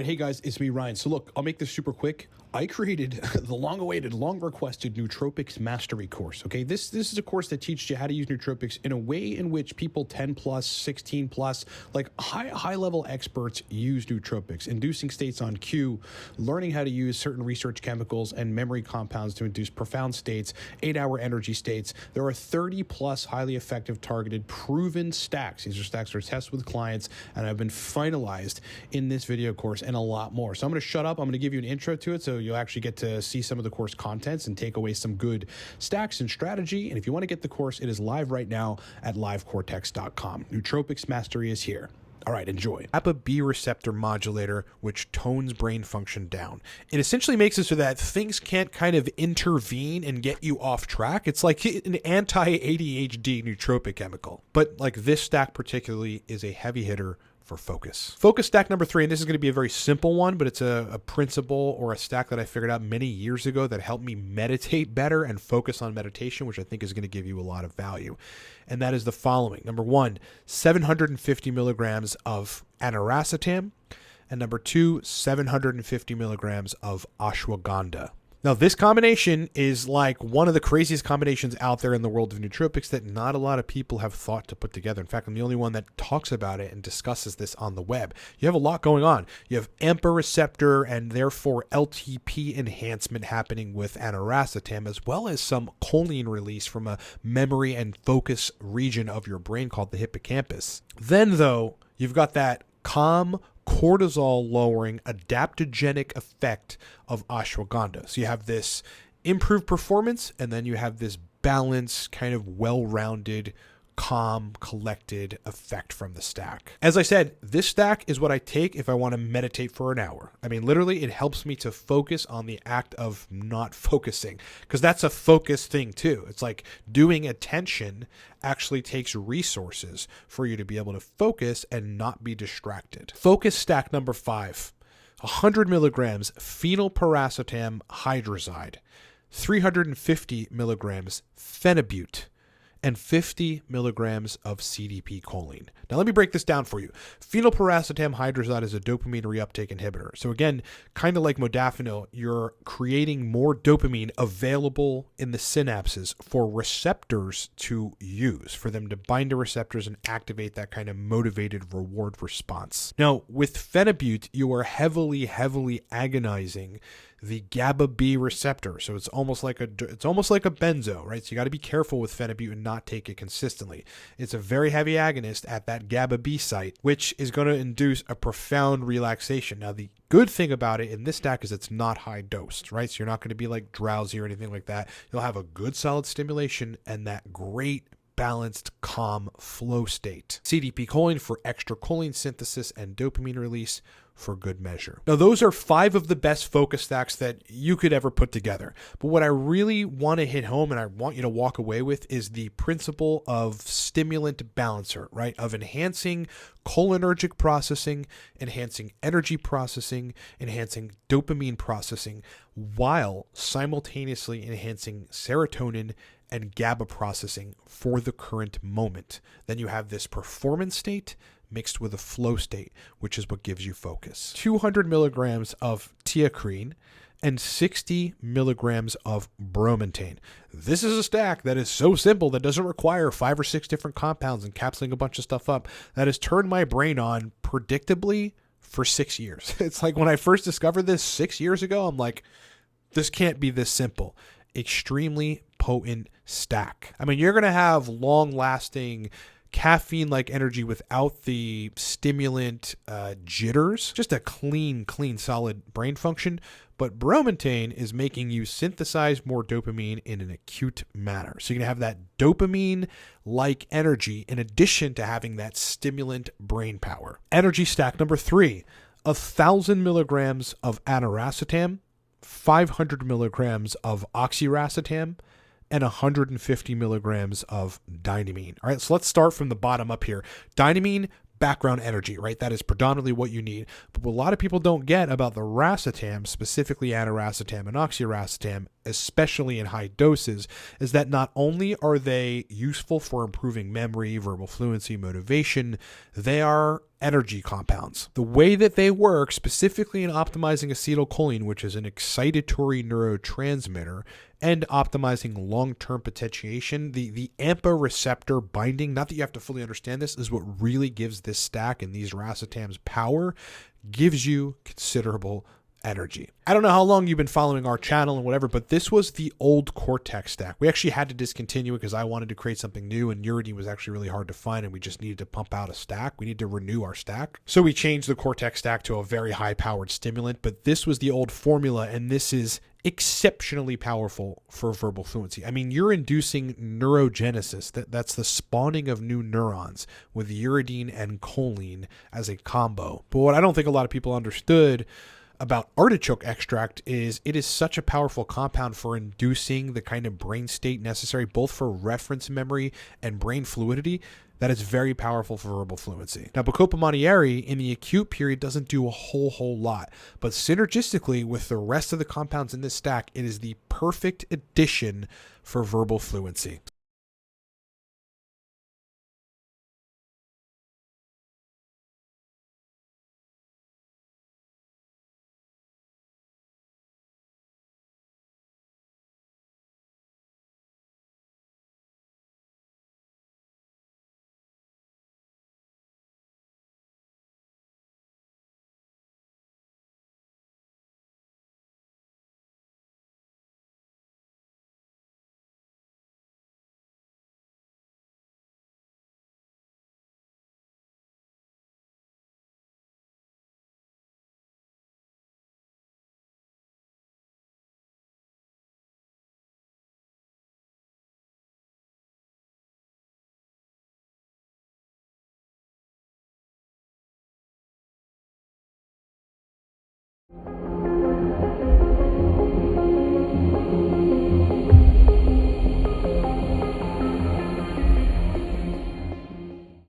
right, hey guys, it's me, Ryan. So look, I'll make this super quick. I created the long-awaited, long-requested Nootropics Mastery course, okay? This is a course that teaches you how to use nootropics in a way in which people 10 plus, 16 plus, like high-level experts use nootropics, inducing states on cue, learning how to use certain research chemicals and memory compounds to induce profound states, 8-hour energy states. There are 30 plus highly effective, targeted, proven stacks. These are stacks that are tested with clients and have been finalized in this video course and a lot more. So I'm going to shut up. I'm going to give you an intro to it so you'll actually get to see some of the course contents and take away some good stacks and strategy. And if you want to get the course, it is live right now at livecortex.com. Nootropics Mastery is here. All right, enjoy. GABA B receptor modulator, which tones brain function down. It essentially makes it so that things can't kind of intervene and get you off track. It's like an anti-ADHD nootropic chemical. But like this stack particularly is a heavy hitter for focus. Focus stack number 3, and this is going to be a very simple one, but it's a principle or a stack that I figured out many years ago that helped me meditate better and focus on meditation, which I think is going to give you a lot of value. And that is the following. Number 1, 750 milligrams of aniracetam, and number 2, 750 milligrams of ashwagandha. Now, this combination is like one of the craziest combinations out there in the world of nootropics that not a lot of people have thought to put together. In fact, I'm the only one that talks about it and discusses this on the web. You have a lot going on. You have AMPA receptor and therefore LTP enhancement happening with aniracetam, as well as some choline release from a memory and focus region of your brain called the hippocampus. Then, though, you've got that calm, cortisol lowering adaptogenic effect of ashwagandha. So you have this improved performance, and then you have this balanced, kind of well-rounded, calm, collected effect from the stack. As I said, this stack is what I take if I want to meditate for an hour. I mean, literally, it helps me to focus on the act of not focusing, because that's a focus thing too. It's like doing attention actually takes resources for you to be able to focus and not be distracted. Focus stack number 5, 100 milligrams phenylpiracetam hydrazide, 350 milligrams phenibut, and 50 milligrams of CDP choline. Now, let me break this down for you. Phenylpiracetam hydrazide is a dopamine reuptake inhibitor. So again, kind of like modafinil, you're creating more dopamine available in the synapses for receptors to use, for them to bind to receptors and activate that kind of motivated reward response. Now, with phenibut, you are heavily agonizing the GABA B receptor. So it's almost like a benzo, right? So you got to be careful with phenibut and not take it consistently. It's a very heavy agonist at that GABA B site, which is going to induce a profound relaxation. Now, the good thing about it in this stack is it's not high dosed, right? So you're not going to be like drowsy or anything like that. You'll have a good solid stimulation and that great balanced, calm flow state. CDP choline for extra choline synthesis and dopamine release for good measure. Now, those are 5 of the best focus stacks that you could ever put together. But what I really want to hit home and I want you to walk away with is the principle of stimulant balancer, right? Of enhancing cholinergic processing, enhancing energy processing, enhancing dopamine processing, while simultaneously enhancing serotonin and GABA processing for the current moment. Then you have this performance state mixed with a flow state, which is what gives you focus. 200 milligrams of teacrine and 60 milligrams of bromantane. This is a stack that is so simple that doesn't require 5 or 6 different compounds and capsuling a bunch of stuff up. That has turned my brain on predictably for 6 years. It's like when I first discovered this 6 years ago, I'm like, this can't be this simple. Extremely potent stack. I mean, you're going to have long-lasting caffeine-like energy without the stimulant jitters, just a clean, solid brain function. But bromantane is making you synthesize more dopamine in an acute manner. So you're going to have that dopamine-like energy in addition to having that stimulant brain power. Energy stack number 3, 1,000 milligrams of aniracetam, 500 milligrams of oxiracetam, and 150 milligrams of dynamine. All right, so let's start from the bottom up here. Dynamine, background energy, right? That is predominantly what you need. But what a lot of people don't get about the Racetam, specifically aniracetam and oxiracetam, especially in high doses, is that not only are they useful for improving memory, verbal fluency, motivation, they are energy compounds. The way that they work, specifically in optimizing acetylcholine, which is an excitatory neurotransmitter, and optimizing long-term potentiation, the AMPA receptor binding, not that you have to fully understand this, is what really gives this stack and these racetams power, gives you considerable energy. I don't know how long you've been following our channel and whatever, but this was the old Cortex stack. We actually had to discontinue it because I wanted to create something new, and uridine was actually really hard to find, and we just needed to pump out a stack. We need to renew our stack. So we changed the Cortex stack to a very high-powered stimulant, but this was the old formula, and this is exceptionally powerful for verbal fluency. I mean, you're inducing neurogenesis. That's the spawning of new neurons with uridine and choline as a combo. But what I don't think a lot of people understood about artichoke extract is it is such a powerful compound for inducing the kind of brain state necessary both for reference memory and brain fluidity that is very powerful for verbal fluency. Now, Bacopa monnieri in the acute period doesn't do a whole lot, but synergistically with the rest of the compounds in this stack, it is the perfect addition for verbal fluency.